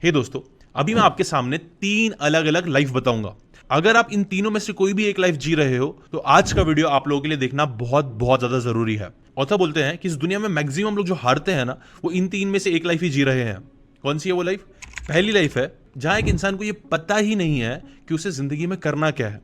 हे दोस्तों, अभी मैं आपके सामने 3 अलग अलग लाइफ बताऊंगा। अगर आप इन तीनों में से कोई भी एक लाइफ जी रहे हो तो आज का वीडियो आप लोगों के लिए देखना बहुत बहुत ज्यादा जरूरी है। ऑथर बोलते हैं कि इस दुनिया में मैक्सिमम लोग जो हारते हैं ना, वो इन तीन में से एक लाइफ ही जी रहे हैं। कौन सी है वो लाइफ? पहली लाइफ है जहां एक इंसान को ये पता ही नहीं है कि उसे जिंदगी में करना क्या है,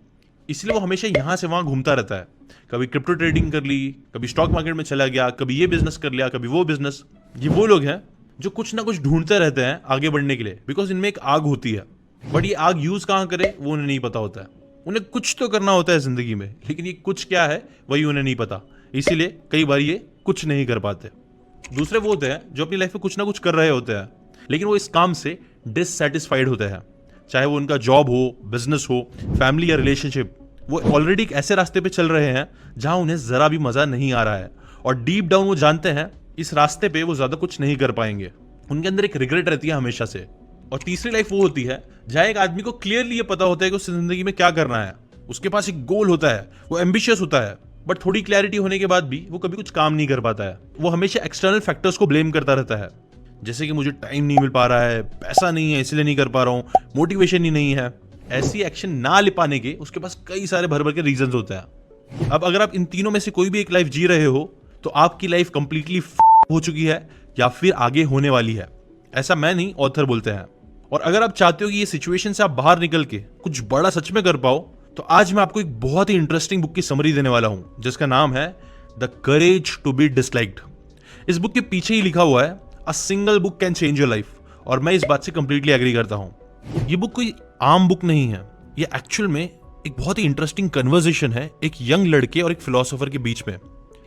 इसलिए वो हमेशा यहां से वहां घूमता रहता है। कभी क्रिप्टो ट्रेडिंग कर ली, कभी स्टॉक मार्केट में चला गया, कभी ये बिजनेस कर लिया, कभी वो बिजनेस। ये वो लोग हैं जो कुछ ना कुछ ढूंढते रहते हैं आगे बढ़ने के लिए, बिकॉज इनमें एक आग होती है, बट ये आग यूज कहां करे वो उन्हें नहीं पता होता है। उन्हें कुछ तो करना होता है जिंदगी में, लेकिन ये कुछ क्या है वही उन्हें नहीं पता, इसीलिए कई बार ये कुछ नहीं कर पाते। दूसरे वो होते हैं जो अपनी लाइफ में कुछ ना कुछ कर रहे होते हैं, लेकिन वो इस काम से डिससेटिस्फाइड होते हैं। चाहे वो उनका जॉब हो, बिजनेस हो, फैमिली या रिलेशनशिप, वो ऑलरेडी एक ऐसे रास्ते पे चल रहे हैं जहां उन्हें जरा भी मजा नहीं आ रहा है, और डीप डाउन वो जानते हैं इस रास्ते पे वो ज्यादा कुछ नहीं कर पाएंगे। उनके अंदर एक रिग्रेट रहती है हमेशा से। और तीसरी लाइफ वो होती है जहां एक आदमी को क्लियरली ये पता होता है कि उसे जिंदगी में क्या करना है, उसके पास एक गोल होता है, वो एम्बिशियस होता है, बट थोड़ी क्लैरिटी होने के बाद भी वो कभी कुछ काम नहीं कर पाता है। वो हमेशा एक्सटर्नल फैक्टर्स को ब्लेम करता रहता है, जैसे कि मुझे टाइम नहीं मिल पा रहा है, पैसा नहीं है इसलिए नहीं कर पा रहा हूँ, मोटिवेशन ही नहीं है। ऐसी एक्शन ना ले पाने के उसके पास कई सारे भर भर के रीजंस होते हैं। अब अगर आप इन तीनों में से कोई भी एक लाइफ जी रहे हो तो आपकी लाइफ कंप्लीटली हो चुकी है या फिर आगे होने वाली है। ऐसा मैं नहीं, ऑथर बोलते हैं। और अगर आप चाहते हो कि ये सिचुएशन से आप बाहर निकल के कुछ बड़ा सच में कर पाओ, तो आज मैं आपको एक बहुत ही इंटरेस्टिंग बुक की समरी देने वाला हूं, जिसका नाम है the courage to be disliked. इस बुक के पीछे ही लिखा हुआ है a single book can change your life, और मैं इस बात से कंप्लीटली एग्री करता हूं। ये बुक कोई आम बुक नहीं है, ये एक्चुअल में एक बहुत ही इंटरेस्टिंग कन्वर्सेशन है एक यंग लड़के और एक फिलोसोफर के बीच में।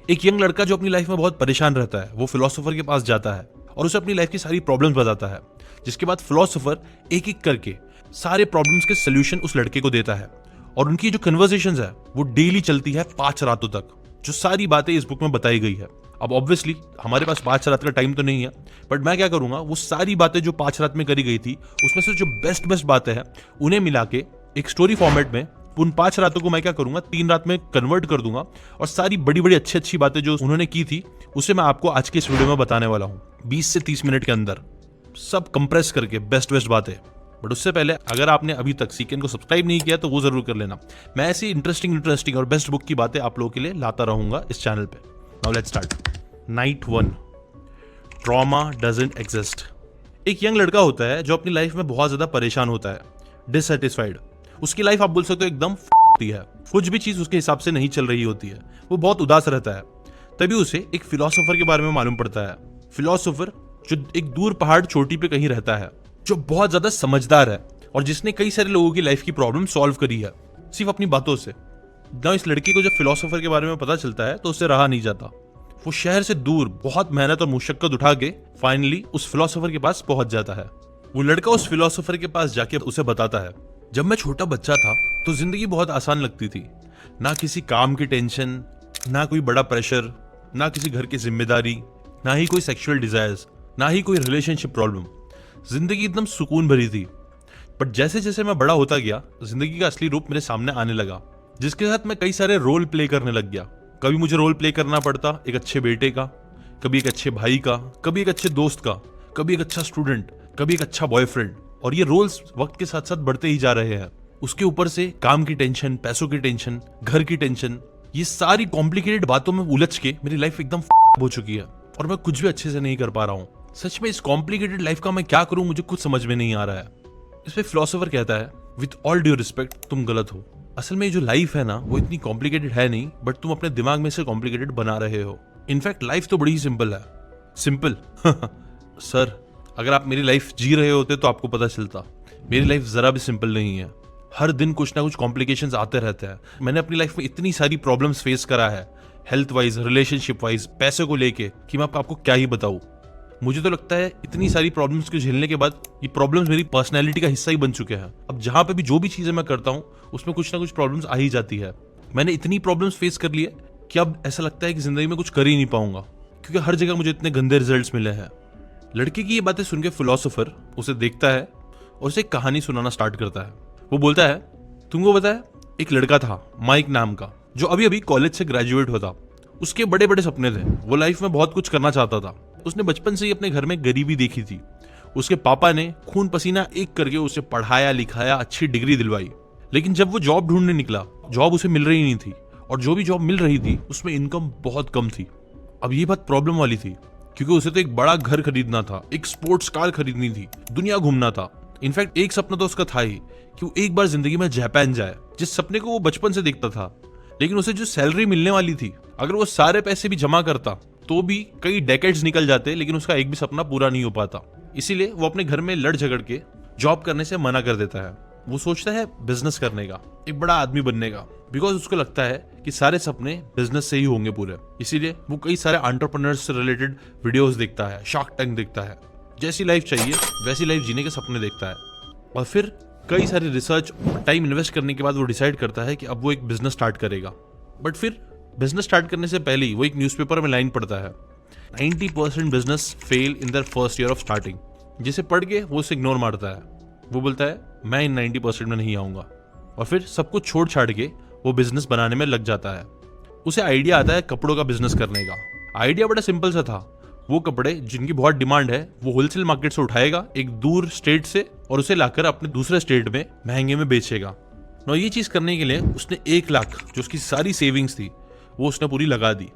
एक यंग लड़का जो अपनी लाइफ में बहुत परेशान रहता है, वो फिलोसोफर के पास जाता है और उसे अपनी लाइफ की सारी प्रॉब्लम्स बताता है, जिसके बाद फिलोसोफर एक एक करके सारे प्रॉब्लम्स के सोल्यूशन उस लड़के को देता है। और उनकी जो कन्वर्सेशंस है वो डेली चलती है 5 रातों तक। जो सारी बातें इस बुक में बताई गई है, अब ऑब्वियसली हमारे पास 5 रात का टाइम तो नहीं है, बट मैं क्या करूंगा, वो सारी बातें जो 5 रात में करी गई थी उसमें से जो बेस्ट बातें हैं उन्हें मिला के एक स्टोरी फॉर्मेट में उन 5 रातों को मैं क्या करूंगा 3 रात में कन्वर्ट कर दूंगा, और सारी बड़ी बड़ी अच्छी बातें जो उन्होंने की थी उसे मैं आपको आज के इस वीडियो में बताने वाला हूं 20 से 30 मिनट के अंदर, सब कंप्रेस करके बेस्ट बातें। बट उससे पहले अगर आपने अभी तक सीकेन को सब्सक्राइब नहीं किया तो वो जरूर कर लेना। मैं ऐसी इंटरेस्टिंग और बेस्ट बुक की बातें आप लोगों के लिए लाता रहूंगा इस चैनल पे। Now let's start. Night 1, trauma doesn't exist. एक यंग लड़का होता है जो अपनी लाइफ में बहुत ज्यादा परेशान होता है, डिससेटिस्फाइड। उसकी लाइफ आप बोल सकते हो एकदम होती है, कुछ भी चीज उसके हिसाब से नहीं चल रही होती है, वो बहुत उदास रहता है। तभी उसे एक फिलोसोफर के बारे में मालूम पड़ता है। फिलोसोफर जो एक दूर पहाड़ चोटी पे कहीं रहता है, जो बहुत ज्यादा समझदार है और जिसने कई सारे लोगों की लाइफ की प्रॉब्लम सॉल्व करी है सिर्फ अपनी बातों से। ना इस लड़के को जब फिलोसोफर के बारे में पता चलता है तो उससे रहा नहीं जाता। वो शहर से दूर बहुत मेहनत और मुशक्कत उठा के फाइनली उस फिलोसोफर के पास पहुंच जाता है। वो लड़का उस फिलोसोफर के पास जाके उसे बताता है, जब मैं छोटा बच्चा था तो जिंदगी बहुत आसान लगती थी। ना किसी काम की टेंशन, ना कोई बड़ा प्रेशर, ना किसी घर की जिम्मेदारी, ना ही कोई सेक्सुअल डिजायर्स, ना ही कोई रिलेशनशिप प्रॉब्लम। जिंदगी एकदम सुकून भरी थी। बट जैसे जैसे मैं बड़ा होता गया, जिंदगी का असली रूप मेरे सामने आने लगा, जिसके साथ मैं कई सारे रोल प्ले करने लग गया। कभी मुझे रोल प्ले करना पड़ता एक अच्छे बेटे का, कभी एक अच्छे भाई का, कभी एक अच्छे दोस्त का, कभी एक अच्छा स्टूडेंट, कभी एक अच्छा बॉयफ्रेंड। और ये रोल्स वक्त के साथ साथ बढ़ते ही जा रहे हैं। उसके ऊपर से काम की टेंशन, पैसों की टेंशन, घर की टेंशन, ये सारी कॉम्प्लिकेटेड बातों में उलझ के मेरी लाइफ एकदम हो चुकी है और मैं कुछ भी अच्छे से नहीं कर पा रहा हूँ। सच में इस कॉम्प्लिकेटेड लाइफ का मैं क्या करूं, मुझे कुछ समझ में नहीं आ रहा है। इस पे फिलोसोफर कहता है, विथ ऑल ड्यू रिस्पेक्ट, तुम गलत हो। असल में ये जो लाइफ है ना, वो इतनी कॉम्प्लिकेटेड है नहीं, बट तुम अपने दिमाग में से कॉम्प्लिकेटेड बना रहे हो। इनफैक्ट लाइफ तो बड़ी ही सिंपल है। सिंपल? सर, अगर आप मेरी लाइफ जी रहे होते तो आपको पता चलता मेरी लाइफ जरा भी सिंपल नहीं है। हर दिन कुछ ना कुछ कॉम्प्लिकेशंस आते रहते हैं। मैंने अपनी लाइफ में इतनी सारी प्रॉब्लम्स फेस करा है, हेल्थ वाइज, रिलेशनशिप वाइज, पैसे को लेके, कि मैं आपको क्या ही बताऊं। मुझे तो लगता है इतनी सारी प्रॉब्लम्स को झेलने के बाद ये प्रॉब्लम्स मेरी पर्सनैलिटी का हिस्सा ही बन चुके हैं। अब जहां पे भी जो भी चीजें मैं करता हूं उसमें कुछ ना कुछ प्रॉब्लम्स आ ही जाती है। मैंने इतनी प्रॉब्लम्स फेस कर ली है कि अब ऐसा लगता है कि जिंदगी में कुछ कर ही नहीं पाऊंगा, क्योंकि हर जगह मुझे इतने गंदे रिजल्ट्स मिले हैं। लड़के की ये बातें सुन के फिलोसोफर उसे देखता है और उसे एक कहानी सुनाना स्टार्ट करता है। वो बोलता है, तुमको पता है, एक लड़का था माइक नाम का, जो अभी अभी कॉलेज से ग्रेजुएट हुआ था। उसके बड़े बड़े सपने थे, वो लाइफ में बहुत कुछ करना चाहता था। उसने बचपन से ही अपने घर में गरीबी देखी थी। उसके पापा ने खून पसीना एक करके उसे पढ़ाया लिखाया, अच्छी डिग्री दिलवाई। लेकिन जब वो जॉब ढूंढने निकला, जॉब उसे मिल रही नहीं थी, और जो भी जॉब मिल रही थी उसमें इनकम बहुत कम थी। अब ये बात प्रॉब्लम वाली थी, क्योंकि उसे तो एक बड़ा घर खरीदना था, एक स्पोर्ट्स कार खरीदनी थी, दुनिया घूमना था। इनफैक्ट एक सपना तो उसका था ही कि वो एक बार जिंदगी में जापान जाए, जिस सपने को वो बचपन से देखता था। लेकिन उसे जो सैलरी मिलने वाली थी, अगर वो सारे पैसे भी जमा करता तो भी कई डेकेड्स निकल जाते, लेकिन उसका एक भी सपना पूरा नहीं हो पाता। इसीलिए वो अपने घर में लड़ झगड़ के जॉब करने से मना कर देता है। वो सोचता है बिजनेस करने का, एक बड़ा आदमी बनने का, बिकॉज उसको लगता है कि सारे सपने बिजनेस से ही होंगे पूरे। इसीलिए वो कई सारे एंटरप्रेन्योर्स से रिलेटेड वीडियोस देखता है, शार्क टैंक देखता है, जैसी लाइफ चाहिए वैसी लाइफ जीने के सपने देखता है। और फिर कई सारे रिसर्च और टाइम इन्वेस्ट करने के बाद वो डिसाइड करता है कि अब वो एक बिजनेस स्टार्ट करेगा। बट फिर बिजनेस स्टार्ट करने से पहले ही वो एक न्यूज़पेपर में लाइन पढ़ता है, 90% business fail in their first year of starting, जिसे पढ़ के वो उसे इग्नोर मारता है। वो बोलता है मैं इन 90% में नहीं आऊंगा, और फिर सब कुछ छोड़ छाड़ के वो बिजनेस बनाने में लग जाता है। उसे आइडिया आता है कपड़ों का बिजनेस करने का। आइडिया बड़ा सिंपल सा था, वो कपड़े जिनकी बहुत डिमांड है वो होलसेल मार्केट से उठाएगा एक दूर स्टेट से, और उसे लाकर अपने दूसरे स्टेट में महंगे में बेचेगा। और ये चीज करने के लिए उसने 1 लाख जो उसकी सारी सेविंग्स थी वो उसने पूरी लगा दी।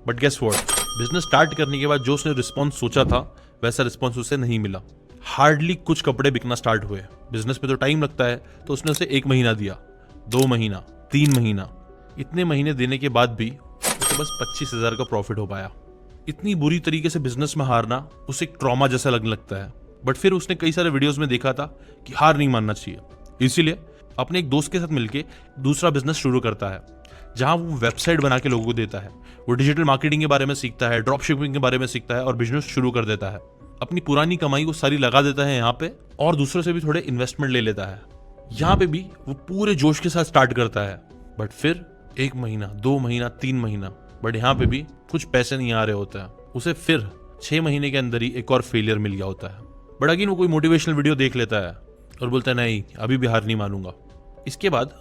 But guess what, business start करने के बाद जो उसने रिस्पॉन्स सोचा था वैसा रिस्पॉन्स उसे नहीं मिला। हार्डली कुछ कपड़े बिकना स्टार्ट हुए। बिजनेस में तो टाइम लगता है, तो उसने उसे 1 महीना दिया, 2 महीना, 3 महीना। इतने महीने देने के बाद भी उसे बस 25,000 का प्रॉफिट हो पाया। इतनी बुरी तरीके से बिजनेस में हारना उसे एक ट्रॉमा जैसा लगने लगता है। बट फिर उसने कई सारे वीडियोस में देखा था कि हार नहीं मानना चाहिए, इसीलिए अपने एक दोस्त के साथ मिलकर दूसरा बिजनेस शुरू करता है, जहां वो वेबसाइट बना के लोगों को देता है। वो डिजिटल मार्केटिंग के बारे में सीखता है, ड्रॉप शिपिंग के बारे में सीखता है और बिजनेस शुरू कर देता है। अपनी पुरानी कमाई को सारी लगा देता है यहाँ पे, और दूसरों से भी थोड़े इन्वेस्टमेंट ले लेता है। यहाँ पे भी वो पूरे जोश के साथ स्टार्ट करता है। बट फिर 1 महीना, 2 महीना, 3 महीना, बट यहाँ पे भी कुछ पैसे नहीं आ रहे होते हैं। उसे फिर 6 महीने के अंदर ही एक और फेलियर मिल गया होता है। बट अगेन वो कोई मोटिवेशनल वीडियो देख लेता है और बोलता है नहीं, अभी भी हार नहीं मानूंगा। इसके बाद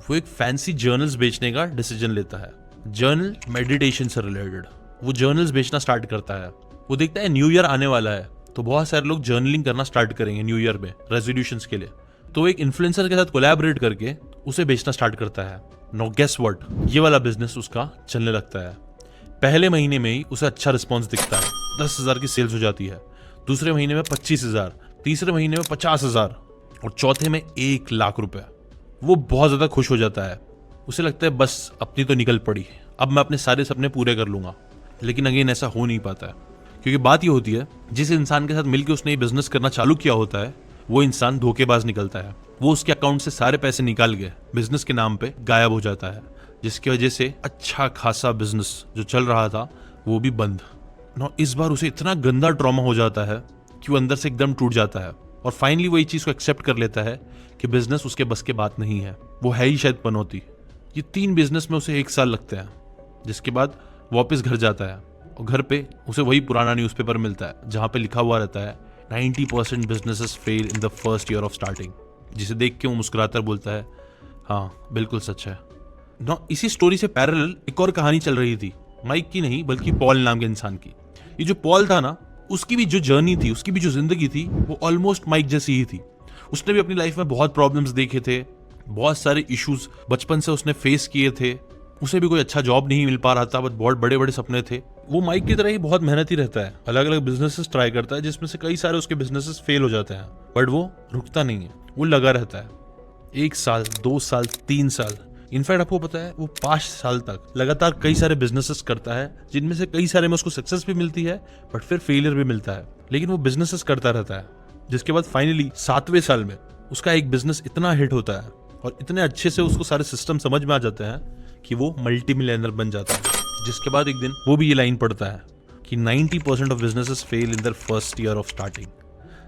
वो एक फैंसी जर्नल्स बेचने का डिसीजन लेता है, जर्नल मेडिटेशन से रिलेटेड। वो जर्नल्स बेचना स्टार्ट करता है। वो देखता है न्यू ईयर आने वाला है, तो बहुत सारे लोग जर्नलिंग करना स्टार्ट करेंगे न्यू ईयर में रेजोल्यूशंस के लिए। तो एक इन्फ्लुएंसर के साथ कोलैबोरेट करके उसे बेचना स्टार्ट करता है। नो गेस व्हाट, ये वाला बिजनेस उसका चलने लगता है। पहले महीने में ही उसे अच्छा रिस्पॉन्स दिखता है, 10,000 की सेल्स हो जाती है। दूसरे महीने में 25,000, तीसरे महीने में 50,000 और चौथे में 1 लाख रुपए। वो बहुत ज्यादा खुश हो जाता है। उसे लगता है बस अपनी तो निकल पड़ी, अब मैं अपने सारे सपने पूरे कर लूंगा। लेकिन अगेन ऐसा हो नहीं पाता है, क्योंकि बात ये होती है जिस इंसान के साथ मिलकर उसने ये बिजनेस करना चालू किया होता है वो इंसान धोखेबाज निकलता है। वो उसके अकाउंट से सारे पैसे निकाल के बिजनेस के नाम पे गायब हो जाता है, जिसकी वजह से अच्छा खासा बिजनेस जो चल रहा था वो भी बंद। इस बार उसे इतना गंदा ट्रॉमा हो जाता है कि वो अंदर से एकदम टूट जाता है, और फाइनली वो ये चीज को एक्सेप्ट कर लेता है कि बिजनेस उसके बस के बात नहीं है, वो है ही शायद पनौती। ये 3 बिजनेस में उसे 1 साल लगते हैं, जिसके बाद वापस घर जाता है और घर पे उसे वही पुराना न्यूज़पेपर मिलता है जहाँ पे लिखा हुआ रहता है 90% businesses fail in the first year of starting, जिसे देख के वो मुस्कुराकर बोलता है हाँ बिल्कुल सच है। इसी स्टोरी से पैरेलल एक और कहानी चल रही थी, माइक की नहीं बल्कि पॉल नाम के इंसान की। ये जो पॉल था ना, उसकी भी जो जर्नी थी, उसकी भी जो जिंदगी थी वो ऑलमोस्ट माइक जैसी ही थी। उसने भी अपनी लाइफ में बहुत प्रॉब्लम्स देखे थे, बहुत सारे इश्यूज बचपन से उसने फेस किए थे। उसे भी कोई अच्छा जॉब नहीं मिल पा रहा था, बट बहुत बड़े बड़े सपने थे। वो माइक की तरह ही बहुत मेहनती रहता है, अलग अलग बिजनेसेस ट्राई करता है, जिसमें से कई सारे उसके बिजनेसेस फेल हो जाते हैं, बट वो रुकता नहीं है, वो लगा रहता है। 1 साल, 2 साल, 3 साल, इनफैक्ट आपको पता है वो 5 साल तक लगातार कई सारे बिजनेसेस करता है, जिनमें से कई सारे में उसको सक्सेस भी मिलती है बट फिर फेलियर भी मिलता है। लेकिन वो बिजनेसेस करता रहता है, जिसके बाद फाइनली 7वें साल में उसका एक बिजनेस इतना हिट होता है और इतने अच्छे से उसको सारे सिस्टम समझ में आ जाते हैं कि वो मल्टी मिलियनर बन जाता है। जिसके बाद एक दिन वो भी ये लाइन पढ़ता है कि 90% of businesses fail in their first year of starting,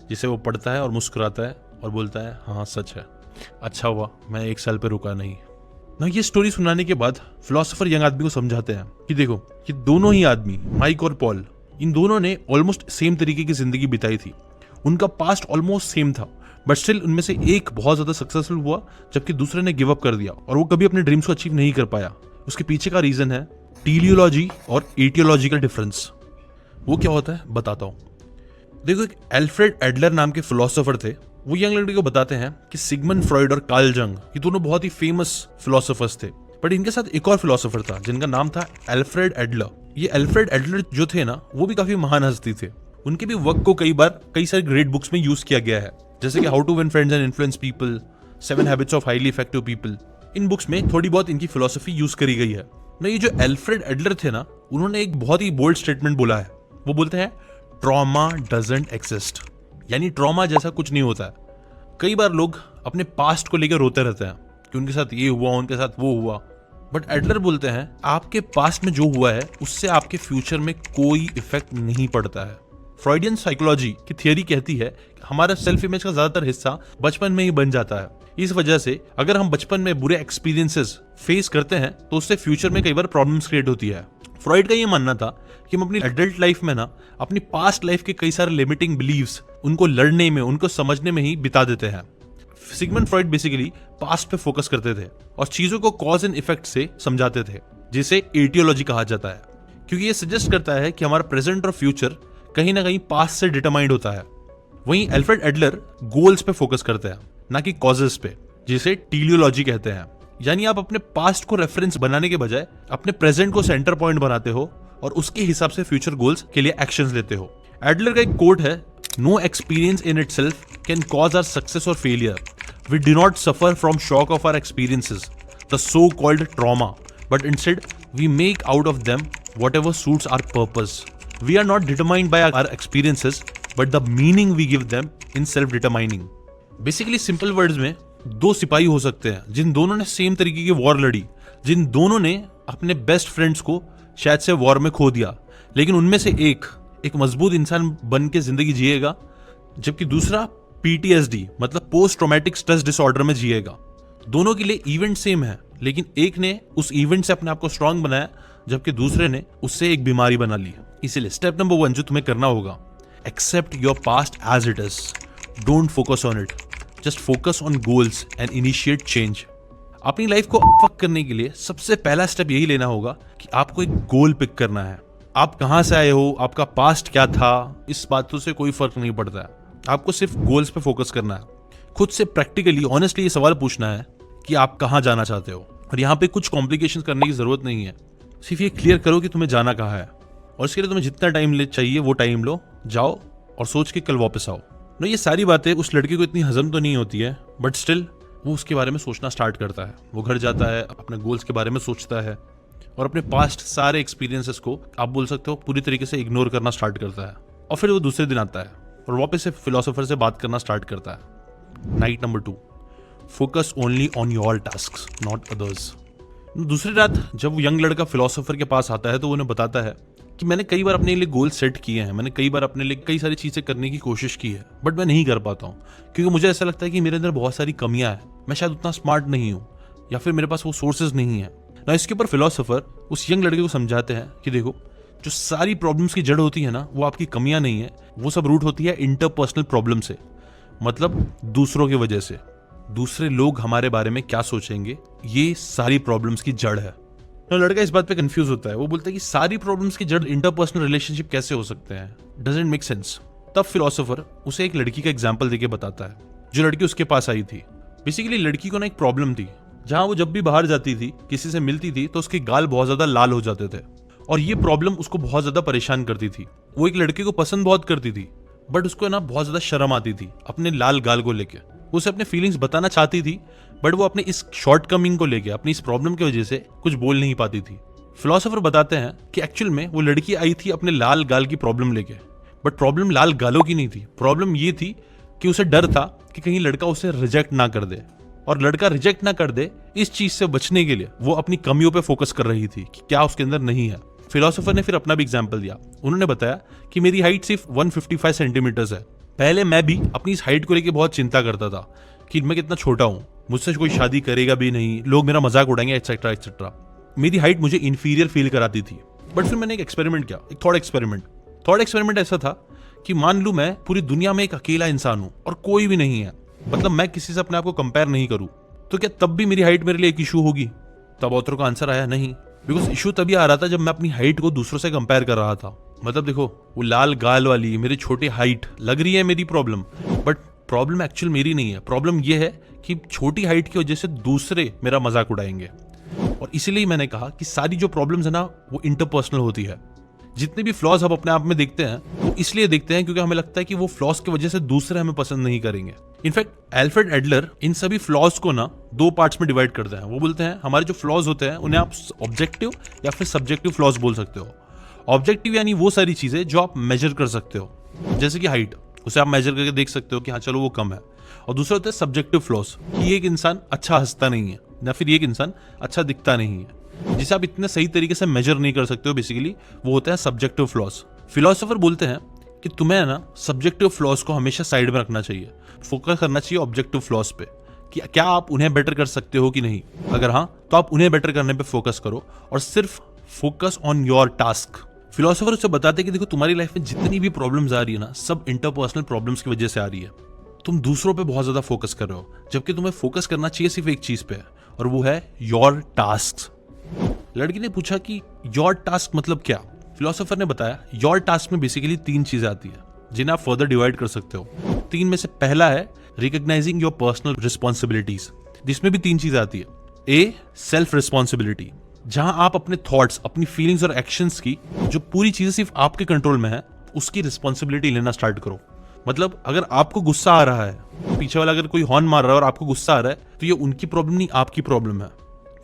जिसे वो पढ़ता है और मुस्कुराता है और बोलता है हाँ सच है, अच्छा हुआ मैं 1 साल पे रुका नहीं। ये स्टोरी सुनाने के बाद फिलोसोफर यंग आदमी को समझाते हैं कि देखो कि दोनों ही आदमी, माइक और पॉल, इन दोनों ने ऑलमोस्ट सेम तरीके की जिंदगी बिताई थी। उनका पास्ट ऑलमोस्ट सेम था, बट स्टिल उनमें से एक बहुत ज्यादा सक्सेसफुल हुआ जबकि दूसरे ने गिव अप कर दिया और वो कभी अपने ड्रीम्स को अचीव नहीं कर पाया। उसके पीछे का रीजन है टीलियोलॉजी और एटियोलॉजिकल डिफरेंस। वो क्या होता है बताता हूँ। देखो, एक एल्फ्रेड एडलर नाम के फिलोसोफर थे। वो यंग लड़के को बताते हैं कि सिगमंड फ्रॉइड और कार्ल जंग, ये दोनों बहुत ही फेमस फिलोसोफर्स थे। बट इनके साथ एक और फिलोसोफर था जिनका नाम था एल्फ्रेड एडलर। ये एल्फ्रेड एडलर जो थे ना, वो भी काफी महान हस्ती थे। उनके भी वर्क को कई सारी ग्रेट बुक्स में यूज किया गया है, जैसे कि how to win friends and influence people, 7 habits of highly effective people. इन बुक्स में थोड़ी बहुत इनकी फिलोसफी यूज करी गई है ना। ये जो एल्फ्रेड एडलर थे ना, उन्होंने एक बहुत ही बोल्ड स्टेटमेंट बोला है। वो बोलते हैं ट्रॉमा डजंट एक्सिस्ट, यानी ट्रॉमा जैसा कुछ नहीं होता है। कई बार लोग अपने पास्ट को लेकर रोते रहते हैं कि उनके साथ ये हुआ, उनके साथ वो हुआ। बट एडलर बोलते हैं आपके पास्ट में जो हुआ है उससे आपके फ्यूचर में कोई इफेक्ट नहीं पड़ता है। फ्रॉइडियन साइकोलॉजी की थियरी कहती है कि हमारा सेल्फ इमेज का ज्यादातर हिस्सा बचपन में ही बन जाता है। इस वजह से अगर हम बचपन में बुरे एक्सपीरियंसेस फेस करते हैं तो उससे फ्यूचर में कई बार प्रॉब्लम्स क्रिएट होती है। फ्रॉइड का ये मानना था कि हम अपनी एडल्ट लाइफ में ना अपनी पास्ट लाइफ के कई सारे लिमिटिंग बिलीव्स उनको लड़ने में, उनको समझने में ही बिता देते हैं। सिगमंड फ्रॉइड बेसिकली पास्ट पे फोकस करते थे और चीजों को कॉज एंड इफेक्ट से समझाते थे, जिसे एटियोलॉजी कहा जाता है, क्योंकि ये सजेस्ट करता है कि हमारा प्रेजेंट और फ्यूचर कहीं ना कहीं पास्ट से डिटरमाइंड होता है। वहीं एल्फ्रेड एडलर गोल्स पे फोकस करते हैं, ना कि कॉजेस पे, जिसे टीलियोलॉजी कहते हैं। यानी आप अपने पास्ट को रेफरेंस बनाने के बजाय अपने प्रेजेंट को सेंटर पॉइंट बनाते हो और उसके हिसाब से फ्यूचर गोल्स के लिए एक्शंस लेते हो। एडलर का एक कोट है, no experience in itself can cause our success और failure. We do not suffer from shock of our experiences, the so called trauma, but instead we make out of them whatever suits our purpose. We are not determined by our experiences, but the meaning we give them in self-determining. Basically, simple words में दो सिपाही हो सकते हैं जिन दोनों ने same तरीके की वॉर लड़ी, जिन दोनों ने अपने बेस्ट फ्रेंड्स को शायद से वॉर में खो दिया, लेकिन उनमें से एक मजबूत इंसान बन के जिंदगी जिएगा, जबकि दूसरा PTSD मतलब पोस्ट ट्रॉमेटिक स्ट्रेस डिसऑर्डर में जिएगा। दोनों के लिए इवेंट सेम है, लेकिन एक ने उस इवेंट से अपने आप को स्ट्रांग बनाया, जबकि दूसरे ने उससे एक बीमारी बना ली। इसीलिए स्टेप नंबर 1 जो तुम्हें करना होगा, accept your past as it is, don't focus on it, just focus on goals and initiate change. अपनी लाइफ को फक करने के लिए सबसे पहला स्टेप यही लेना होगा कि आपको एक गोल पिक करना है। आप कहां से आए हो, आपका पास्ट क्या था, इस बातों से कोई फर्क नहीं पड़ता है। आपको सिर्फ गोल्स पे फोकस करना है। खुद से प्रैक्टिकली ऑनेस्टली ये सवाल पूछना है कि आप कहां जाना चाहते हो, और यहाँ पे कुछ कॉम्प्लिकेशन करने की जरूरत नहीं है। सिर्फ ये क्लियर करो कि तुम्हें जाना कहाँ है, और इसके लिए तुम्हें जितना टाइम ले चाहिए वो टाइम लो, जाओ और सोच के कल वापस आओ। ना ये सारी बातें उस लड़के को इतनी हजम तो नहीं होती है, बट स्टिल वो उसके बारे में सोचना स्टार्ट करता है। वो घर जाता है, अपने गोल्स के बारे में सोचता है और अपने पास्ट सारे एक्सपीरियंसेस को आप बोल सकते हो पूरी तरीके से इग्नोर करना स्टार्ट करता है। और फिर वो दूसरे दिन आता है और वापस से फिलोसोफर से बात करना स्टार्ट करता है। Night number 2, focus only on your tasks not others. दूसरी रात जब वो यंग लड़का फिलोसोफर के पास आता है तो उन्हें बताता है कि मैंने कई बार अपने लिए गोल सेट किए हैं, मैंने कई बार अपने लिए कई सारी चीजें करने की कोशिश की है, बट मैं नहीं कर पाता हूँ, क्योंकि मुझे ऐसा लगता है कि मेरे अंदर बहुत सारी कमियां हैं, मैं शायद उतना स्मार्ट नहीं हूँ, या फिर मेरे पास वो सोर्सेज नहीं है ना। इसके ऊपर फिलोसोफर उस यंग लड़के को समझाते हैं कि देखो, जो सारी प्रॉब्लम्स की जड़ होती है ना, वो आपकी कमियां नहीं है, वो सब रूट होती है इंटरपर्सनल प्रॉब्लम से, मतलब दूसरों की वजह से। दूसरे लोग हमारे बारे में क्या सोचेंगे, ये सारी प्रॉब्लम्स की जड़ है। तो लड़का इस बात पे कंफ्यूज होता है। वो बोलता है कि सारी प्रॉब्लम्स की जड़ इंटरपर्सनल रिलेशनशिप कैसे हो सकते हैं, डजंट मेक सेंस। तब फिलोसोफर उसे एक लड़की का एग्जांपल देके बताता है, जो लड़की उसके पास आई थी। बेसिकली लड़की को ना एक प्रॉब्लम थी, जहां वो जब भी बाहर जाती थी, किसी से मिलती थी, तो उसके गाल बहुत ज्यादा लाल हो जाते थे, और ये प्रॉब्लम उसको बहुत ज्यादा परेशान करती थी। वो एक लड़के को पसंद बहुत करती थी, बट उसको ना बहुत ज्यादा शर्म आती थी अपने लाल गाल को लेके। उसे अपने फीलिंग्स बताना चाहती थी, बट वो अपने इस शॉर्टकमिंग को लेके, अपनी इस प्रॉब्लम की वजह से कुछ बोल नहीं पाती थी। फिलोसोफर बताते हैं कि एक्चुअल में वो लड़की आई थी अपने लाल गाल की प्रॉब्लम लेके, बट प्रॉब्लम लाल गालों की नहीं थी। प्रॉब्लम ये थी कि उसे डर था कि कहीं लड़का उसे रिजेक्ट ना कर दे, और लड़का रिजेक्ट ना कर दे, इस चीज से बचने के लिए वो अपनी कमियों पे फोकस कर रही थी कि क्या उसके अंदर नहीं है। फिलोसोफर ने फिर अपना भी एग्जाम्पल दिया। उन्होंने बताया कि मेरी हाइट सिर्फ 155 सेंटीमीटर्स है। पहले मैं भी अपनी इस हाइट को लेकर बहुत चिंता करता था कि मैं कितना छोटा हूं, मुझसे कोई शादी करेगा भी नहीं, लोग मेरा मजाक उड़ाएंगे, एक्सेट्रा एक्सेट्रा। मेरी हाइट मुझे इंफीरियर फील कराती थी। बट फिर मैंने एक एक्सपेरिमेंट किया, एक थॉट एक्सपेरिमेंट ऐसा था कि मान लूं मैं पूरी दुनिया में एक अकेला इंसान हूं और कोई भी नहीं है, मतलब मैं किसी से अपने आप को कंपेयर नहीं करूं, तो क्या तब भी मेरी हाइट मेरे लिए एक इशू होगी? तब ऑथर का आंसर आया नहीं, बिकॉज इशू तभी आ रहा था जब मैं अपनी हाइट को दूसरों से कंपेयर कर रहा था। मतलब देखो, वो लाल गाल वाली मेरी छोटी हाइट लग रही है मेरी प्रॉब्लम, बट प्रॉब्लम एक्चुअल मेरी नहीं है। प्रॉब्लम ये है कि छोटी हाइट की वजह से दूसरे मेरा मजाक उड़ाएंगे। और इसीलिए मैंने कहा कि सारी जो प्रॉब्लम्स है ना, वो इंटरपर्सनल होती है। जितने भी फ्लॉज हम अपने आप में देखते हैं, वो इसलिए देखते हैं क्योंकि हमें लगता है कि वो फ्लॉज की वजह से दूसरे हमें पसंद नहीं करेंगे। इनफैक्ट एल्फ्रेड एडलर इन सभी फ्लॉज को ना 2 पार्ट्स में डिवाइड करते हैं। वो बोलते हैं हमारे जो फ्लॉज होते हैं उन्हें आप ऑब्जेक्टिव या फिर सब्जेक्टिव फ्लॉज बोल सकते हो। ऑब्जेक्टिव यानी वो सारी चीजें जो आप मेजर कर सकते हो, जैसे कि हाइट, उसे आप मेजर करके देख सकते हो कि हाँ चलो वो कम है। और दूसरा होता है सब्जेक्टिव फ्लॉज, कि एक इंसान अच्छा हंसता नहीं है या फिर एक इंसान अच्छा दिखता नहीं है, जिसे आप इतने सही तरीके से मेजर नहीं कर सकते हो। बेसिकली वो होता है सब्जेक्टिव फ्लॉज। फिलोसोफर बोलते हैं कि तुम्हें ना सब्जेक्टिव फ्लॉज को हमेशा साइड में रखना चाहिए, फोकस करना चाहिए ऑब्जेक्टिव फ्लॉज पे कि क्या आप उन्हें बेटर कर सकते हो कि नहीं। अगर हाँ, तो आप उन्हें बेटर करने पे फोकस करो और सिर्फ focus on your task. Philosopher उसे बताते हैं कि देखो, तुम्हारी लाइफ में जितनी भी प्रॉब्लम्स आ रही है ना, सब इंटरपर्सनल प्रॉब्लम्स की वजह से आ रही है। तुम दूसरों पे बहुत ज्यादा फोकस कर रहे हो, जबकि तुम्हें फोकस करना चाहिए सिर्फ एक चीज पे, और वो है योर टास्क। लड़की ने पूछा कि योर टास्क मतलब क्या। फिलोसोफर ने बताया योर टास्क में बेसिकली 3 चीजें आती है, जिन्हें आप फर्दर डिवाइड कर सकते हो। 3 में से पहला है रिकॉग्नाइजिंग योर पर्सनल रिस्पॉन्सिबिलिटीज, जिसमें भी 3 चीजें आती है। ए, सेल्फ रिस्पॉन्सिबिलिटी, जहां आप अपने थॉट्स, अपनी फीलिंग्स और एक्शंस की जो पूरी चीजें सिर्फ आपके कंट्रोल में है, उसकी रिस्पॉन्सिबिलिटी लेना स्टार्ट करो। मतलब अगर आपको गुस्सा आ रहा है, पीछे वाला अगर कोई हॉर्न मार रहा है और आपको गुस्सा आ रहा है, तो ये उनकी प्रॉब्लम नहीं, आपकी प्रॉब्लम है।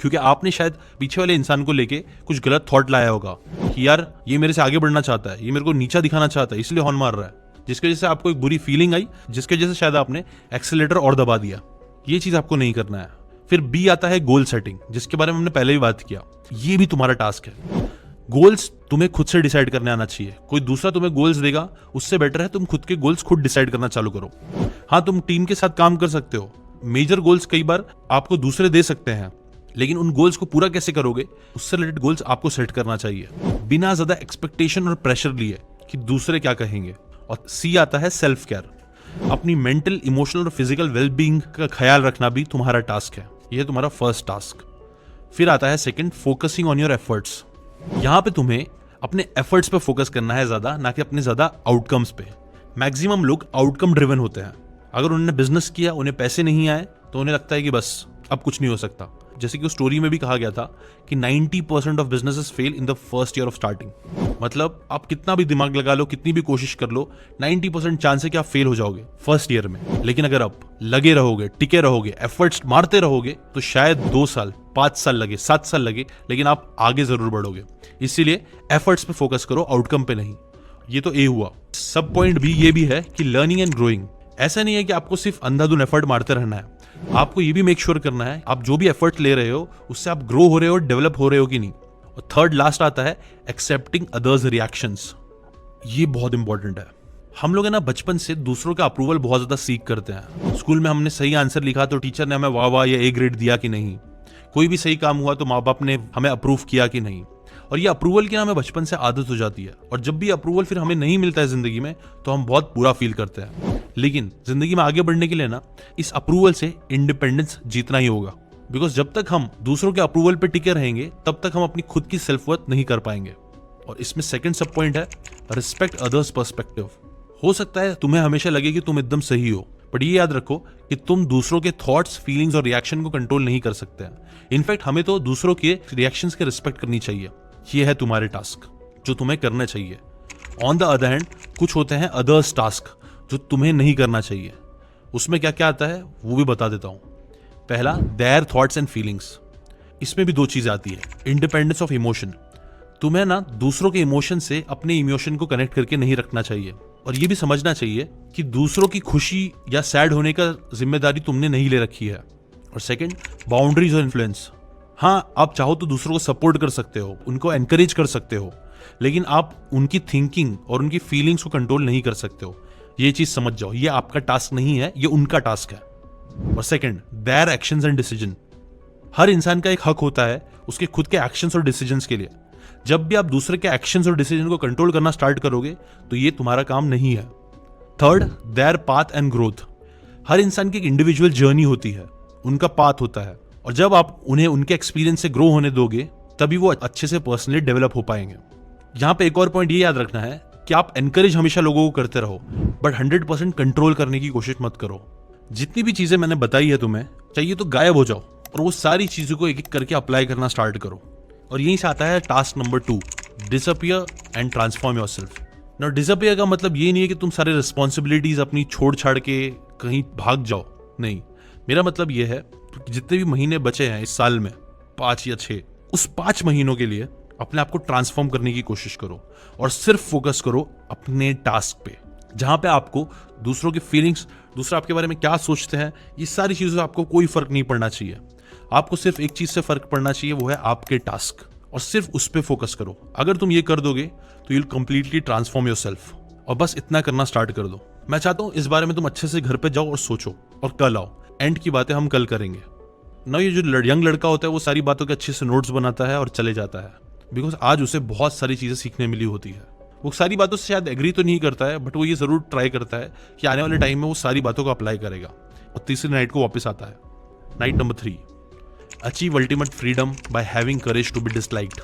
क्योंकि आपने शायद पीछे वाले इंसान को लेके कुछ गलत थॉट लाया होगा कि यार ये मेरे से आगे बढ़ना चाहता है, ये मेरे को नीचा दिखाना चाहता है, इसलिए हॉर्न मार रहा है, जिसकी वजह से आपको एक बुरी फीलिंग आई, जिसकी वजह से शायद आपने एक्सीलरेटर और दबा दिया। ये चीज आपको नहीं करना है। फिर बी आता है गोल सेटिंग, जिसके बारे में हमने पहले भी बात किया। ये भी तुम्हारा टास्क है। गोल्स तुम्हें खुद से डिसाइड करने आना चाहिए। कोई दूसरा तुम्हें गोल्स देगा, उससे बेटर है तुम खुद के गोल्स खुद डिसाइड करना चालू करो। हाँ, तुम टीम के साथ काम कर सकते हो। मेजर गोल्स कई बार आपको दूसरे दे सकते हैं, लेकिन उन गोल्स को पूरा कैसे करोगे, उससे रिलेटेड गोल्स आपको सेट करना चाहिए, बिना ज्यादा एक्सपेक्टेशन और प्रेशर लिए कि दूसरे क्या कहेंगे। और सी आता है सेल्फ केयर। अपनी मेंटल, इमोशनल और फिजिकल वेलबींग का ख्याल रखना भी तुम्हारा टास्क है। यह तुम्हारा फर्स्ट टास्क। फिर आता है second, focusing on your efforts. यहां पे तुम्हें अपने एफर्ट्स पे फोकस करना है ज्यादा, ना कि अपने ज्यादा आउटकम्स पे। मैक्सिमम लोग आउटकम ड्रिवन होते हैं। अगर उन्होंने बिजनेस किया, उन्हें पैसे नहीं आए, तो उन्हें लगता है कि बस अब कुछ नहीं हो सकता। जैसे कि उस स्टोरी में भी कहा गया था कि 90% of businesses fail in the first year of starting. मतलब आप कितना भी दिमाग लगा लो, कितनी भी कोशिश कर लो, 90% चांस है कि आप फेल हो जाओगे फर्स्ट ईयर में। लेकिन अगर आप लगे रहोगे, टिके रहोगे, एफर्ट्स मारते रहोगे, तो शायद 2 साल, 5 साल लगे, 7 साल लगे, लेकिन आप आगे जरूर बढ़ोगे। इसीलिए एफर्ट्स पे फोकस करो, आउटकम पे नहीं। ये तो ए हुआ। सब पॉइंट भी ये भी है कि लर्निंग एंड ग्रोइंग। ऐसा नहीं है कि आपको सिर्फ अंधाधुन एफर्ट मारते रहना है। आपको ये भी मेक श्योर करना है आप जो भी एफर्ट ले रहे हो, उससे आप ग्रो हो रहे हो, डेवलप हो रहे हो कि नहीं। और थर्ड लास्ट आता है एक्सेप्टिंग अदर्स रिएक्शंस। ये बहुत इंपॉर्टेंट है। हम लोग है ना, बचपन से दूसरों का अप्रूवल बहुत ज्यादा सीख करते हैं। स्कूल में हमने सही आंसर लिखा तो टीचर ने हमें वाह वाह या ए ग्रेड दिया कि नहीं। कोई भी सही काम हुआ तो माँ बाप ने हमें अप्रूव किया कि नहीं। और ये अप्रूवल की हमें बचपन से आदत हो जाती है। और जब भी अप्रूवल फिर हमें नहीं मिलता है जिंदगी में, तो हम बहुत बुरा फील करते हैं। लेकिन जिंदगी में आगे बढ़ने के लिए ना, इस अप्रूवल से इंडिपेंडेंस जीतना ही होगा। बिकॉज जब तक हम दूसरों के अप्रूवल पे टिके रहेंगे, तब तक हम अपनी खुद की सेल्फ वर्थ नहीं कर पाएंगे। और इसमें सेकंड सब पॉइंट है रिस्पेक्ट अदर्स पर्सपेक्टिव। हो सकता है तुम्हें हमेशा लगे कि तुम एकदम सही हो, बट ये याद रखो कि तुम दूसरों के थॉट्स, फीलिंग्स और रिएक्शन को कंट्रोल नहीं कर सकते हैं। इनफैक्ट हमें तो दूसरों के रिएक्शंस के रिस्पेक्ट करनी चाहिए। ये है तुम्हारे टास्क जो तुम्हें करना चाहिए। ऑन द अदर हैंड कुछ होते हैं अदर्स टास्क जो तुम्हें नहीं करना चाहिए। उसमें क्या क्या आता है वो भी बता देता हूं। पहला, देयर थॉट्स एंड फीलिंग्स। इसमें भी 2 चीजें आती है। Independence of emotion. तुम्हें ना दूसरों के इमोशन से अपने इमोशन को कनेक्ट करके नहीं रखना चाहिए। और ये भी समझना चाहिए कि दूसरों की खुशी या सैड होने का जिम्मेदारी तुमने नहीं ले रखी है। और सेकंड, बाउंड्रीज और इन्फ्लुएंस। हाँ, आप चाहो तो दूसरों को सपोर्ट कर सकते हो, उनको एनकरेज कर सकते हो, लेकिन आप उनकी थिंकिंग और उनकी फीलिंग्स को कंट्रोल नहीं कर सकते हो। ये चीज समझ जाओ, ये आपका टास्क नहीं है, ये उनका टास्क है। और second, their actions and decision. हर इंसान का एक हक होता है उसके खुद के एक्शंस और डिसीजंस के लिए। जब भी आप दूसरे के एक्शंस और डिसीजन को कंट्रोल करना स्टार्ट करोगे, तो ये तुम्हारा काम नहीं है। Third, their path and growth. हर इंसान की एक इंडिविजुअल जर्नी होती है, उनका पाथ होता है, और जब आप उन्हें उनके एक्सपीरियंस से ग्रो होने दोगे, तभी वो अच्छे से पर्सनली डेवलप हो पाएंगे। यहाँ पे एक और पॉइंट ये याद रखना है कि आप एनकरेज हमेशा लोगों को करते रहो, बट 100% कंट्रोल करने की कोशिश मत करो। जितनी भी चीजें मैंने बताई है तुम्हें, चाहिए तो गायब हो जाओ और वो सारी चीजों को एक एक करके अप्लाई करना स्टार्ट करो। और यहीं से आता है task number 2, disappear and transform yourself. ना डिसअपियर का मतलब ये नहीं है कि तुम सारे रिस्पॉन्सिबिलिटीज अपनी छोड़ छाड़ के कहीं भाग जाओ, नहीं। मेरा मतलब ये है कि जितने भी महीने बचे हैं इस साल में, 5 या 6, उस 5 महीनों के लिए अपने आप को ट्रांसफॉर्म करने की कोशिश करो और सिर्फ फोकस करो अपने टास्क पे, जहां पे आपको दूसरों की फीलिंग्स, दूसरा आपके बारे में क्या सोचते हैं, ये सारी चीजों से आपको कोई फर्क नहीं पड़ना चाहिए। आपको सिर्फ एक चीज से फर्क पड़ना चाहिए, वो है आपके टास्क, और सिर्फ उस पर फोकस करो। अगर तुम ये कर दोगे तो यूल कंप्लीटली ट्रांसफॉर्म योरसेल्फ। और बस इतना करना स्टार्ट कर दो। मैं चाहता हूं इस बारे में तुम अच्छे से घर पे जाओ और सोचो और कल आओ। एंड की बातें हम कल करेंगे ना। ये जो यंग लड़का होता है वो सारी बातों के अच्छे से नोट्स बनाता है और चले जाता है, बिकॉज आज उसे बहुत सारी चीजें सीखने मिली होती है। वो सारी बातों से शायद एग्री तो नहीं करता है, बट वो ये जरूर ट्राई करता है कि आने वाले टाइम में वो सारी बातों को अप्लाई करेगा और तीसरी नाइट को वापस आता है। Night number 3, achieve ultimate freedom by having courage to be disliked.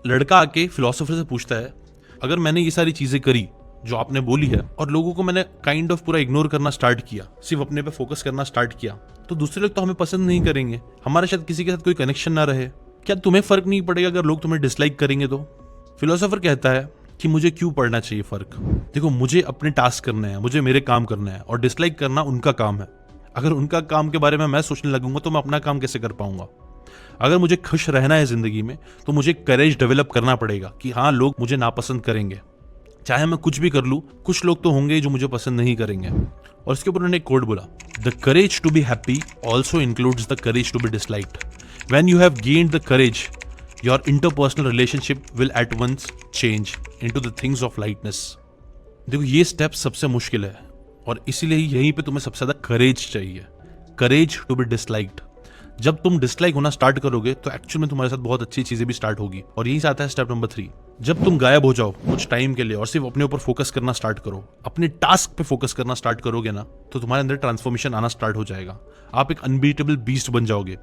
लड़का आके फिलोसोफर से पूछता है, अगर मैंने ये सारी चीजें करी जो आपने बोली है और लोगों को मैंने काइंड ऑफ पूरा इग्नोर करना स्टार्ट किया, सिर्फ अपने पे फोकस करना स्टार्ट किया, तो दूसरे लोग तो हमें पसंद नहीं करेंगे, हमारे शायद किसी के साथ कोई कनेक्शन ना रहे। क्या तुम्हें फर्क नहीं पड़ेगा अगर लोग तुम्हें डिसलाइक करेंगे तो? फिलोसोफर कहता है कि मुझे क्यों पड़ना चाहिए फर्क। देखो, मुझे अपने टास्क करने हैं, मुझे मेरे काम करने हैं, और डिसलाइक करना उनका काम है। अगर उनका काम के बारे में मैं सोचने लगूंगा तो मैं अपना काम कैसे कर पाऊंगा? अगर मुझे खुश रहना है जिंदगी में तो मुझे करेज डेवलप करना पड़ेगा कि हाँ, लोग मुझे नापसंद करेंगे, चाहे मैं कुछ भी कर लूं, कुछ लोग तो होंगे जो मुझे पसंद नहीं करेंगे। और इसके ऊपर उन्होंने एक कोट बोला, the courage to be happy also includes the courage to be disliked. When you have gained the courage, your interpersonal relationship will at once change into the things of lightness. देखो, ये step सबसे मुश्किल है और इसीलिए यहीं पे तुम्हें सबसे ज्यादा करेज चाहिए, करेज टू बी डिसलाइक्ड। जब तुम डिसलाइक होना स्टार्ट करोगे तो एक्चुअल में तुम्हारे साथ बहुत अच्छी चीजें भी स्टार्ट होगी। और यहीं से आता है स्टेप नंबर 3, जब तुम गायब हो जाओ कुछ टाइम के लिए और सिर्फ अपने ऊपर फोकस करना स्टार्ट करो, अपने टास्क पे फोकस करना स्टार्ट करोगे ना, तो तुम्हारे अंदर ट्रांसफॉर्मेशन आना स्टार्ट हो जाएगा। आप एक अनबीटेबल बीस्ट बन जाओगे।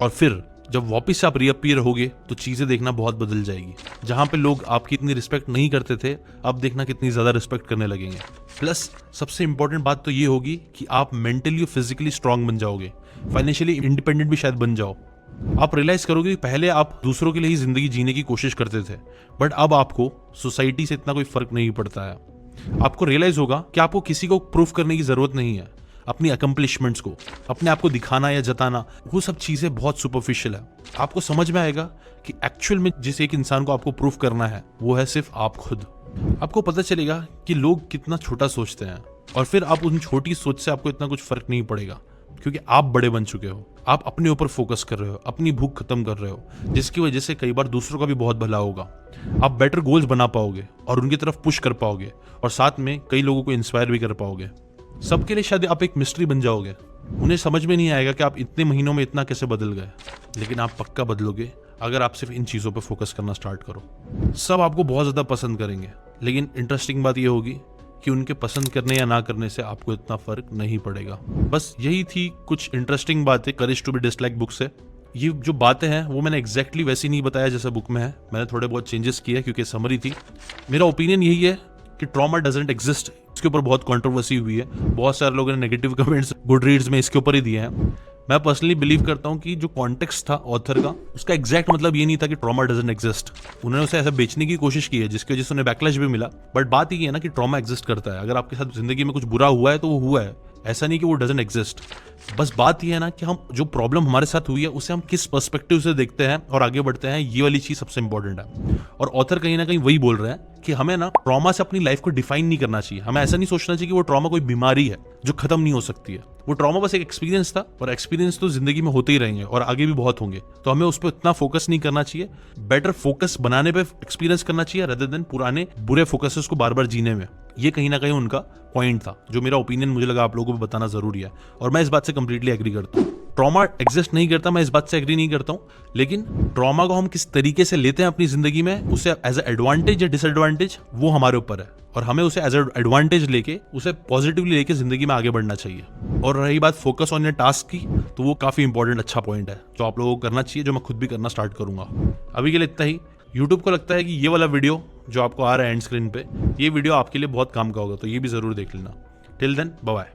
और फिर जब वापस से आप रीअपीयर होगे तो चीजें देखना बहुत बदल जाएगी। जहां पे लोग आपकी इतनी रिस्पेक्ट नहीं करते थे, अब देखना कितनी ज्यादा रिस्पेक्ट करने लगेंगे। प्लस सबसे इंपॉर्टेंट बात तो ये होगी कि आप मेंटली और फिजिकली स्ट्रांग बन जाओगे, फाइनेंशियली इंडिपेंडेंट भी शायद बन जाओ। आप रियलाइज करोगे कि पहले आप दूसरों के लिए ही जिंदगी जीने की कोशिश करते थे, बट अब आपको सोसाइटी से इतना कोई फर्क नहीं पड़ता है। आपको रियलाइज होगा कि आपको किसी को प्रूफ करने की जरूरत नहीं है। अपनी अकम्पलिशमेंट्स को, अपने आप को दिखाना या जताना, वो सब चीजें बहुत सुपरफिशियल है। आपको समझ में आएगा कि एक्चुअल में जिस एक इंसान को आपको प्रूफ करना है वो है सिर्फ आप खुद। आपको पता चलेगा कि लोग कितना छोटा सोचते हैं, और फिर आप उन छोटी सोच से आपको इतना कुछ फर्क नहीं पड़ेगा, क्योंकि आप बड़े बन चुके हो। आप अपने ऊपर फोकस कर रहे हो, अपनी भूख खत्म कर रहे हो, जिसकी वजह से कई बार दूसरों का भी बहुत भला होगा। आप बेटर गोल्स बना पाओगे और उनकी तरफ पुश कर पाओगे, और साथ में कई लोगों को इंस्पायर भी कर पाओगे। सबके लिए शायद आप एक मिस्ट्री बन जाओगे। उन्हें समझ में नहीं आएगा कि आप इतने महीनों में इतना कैसे बदल गए, लेकिन आप पक्का बदलोगे अगर आप सिर्फ इन चीजों पर फोकस करना स्टार्ट करो। सब आपको बहुत ज्यादा पसंद करेंगे, लेकिन इंटरेस्टिंग बात यह होगी कि उनके पसंद करने या ना करने से आपको इतना फर्क नहीं पड़ेगा। बस यही थी कुछ इंटरेस्टिंग बातें courage to be dislike book से। ये जो बातें हैं वो मैंने एग्जैक्टली वैसी नहीं बताया जैसा बुक में है, मैंने थोड़े बहुत चेंजेस किए क्योंकि समरी थी। मेरा ओपिनियन यही है कि ट्रॉमा डजंट एग्जिस्ट। इसके ऊपर बहुत कंट्रोवर्सी हुई है, बहुत सारे लोगों ने नेगेटिव कमेंट्स गुड रीड्स में इसके ऊपर ही दिए हैं। मैं पर्सनली बिलीव करता हूं कि जो कॉन्टेक्स्ट था ऑथर का, उसका एग्जैक्ट मतलब ये नहीं था कि ट्रॉमा डजंट एग्जिस्ट। उन्होंने उसे ऐसा बेचने की कोशिश की है जिसकी वजह से उन्हें बैकलैश भी मिला, बट बात ये है ना कि ट्रॉमा एग्जिस्ट करता है। अगर आपके साथ जिंदगी में कुछ बुरा हुआ है तो वो हुआ है, ऐसा नहीं कि वो डजंट एग्जिस्ट। बस बात यह है ना कि हम जो प्रॉब्लम हमारे साथ हुई है उसे हम किस पर्सपेक्टिव से देखते हैं और आगे बढ़ते हैं, ये वाली चीज सबसे इंपॉर्टेंट है। और ऑथर कहीं ना कहीं वही बोल रहे हैं कि हमें ना ट्रॉमा से अपनी लाइफ को डिफाइन नहीं करना चाहिए। हमें ऐसा नहीं सोचना चाहिए कि वो ट्रॉमा कोई बीमारी है जो खत्म नहीं हो सकती है। वो ट्रॉमा बस एक एक्सपीरियंस था, और एक्सपीरियंस तो जिंदगी में होते ही रहेंगे और आगे भी बहुत होंगे। तो हमें उस पर इतना फोकस नहीं करना चाहिए, बेटर फोकस बनाने पे एक्सपीरियंस करना चाहिए रेदर देन पुराने बुरे फोकसेस को बार बार जीने में। ये कहीं ना कहीं उनका पॉइंट था, जो मेरा ओपिनियन मुझे लगा आप लोगों को बताना जरूरी है, और मैं इस बात से कंप्लीटली एग्री करता हूँ। ट्रॉमा एग्जिस्ट नहीं करता, मैं इस बात से एग्री नहीं करता हूँ, लेकिन ट्रॉमा को हम किस तरीके से लेते हैं अपनी जिंदगी में, उसे एज एडवांटेज या डिसएडवांटेज, वो हमारे ऊपर है, और हमें उसे एज एडवांटेज लेके उसे पॉजिटिवली लेके जिंदगी में आगे बढ़ना चाहिए। और रही बात फोकस ऑन योर टास्क की, तो वो काफी इंपॉर्टेंट अच्छा पॉइंट है जो आप लोगों को करना चाहिए, जो मैं खुद भी करना स्टार्ट करूंगा। अभी के लिए इतना ही। यूट्यूब को लगता है कि ये वाला वीडियो जो आपको आ रहा है एंड स्क्रीन पे, ये वीडियो आपके लिए बहुत काम का होगा, तो ये भी जरूर देख लेना। Till then bye bye.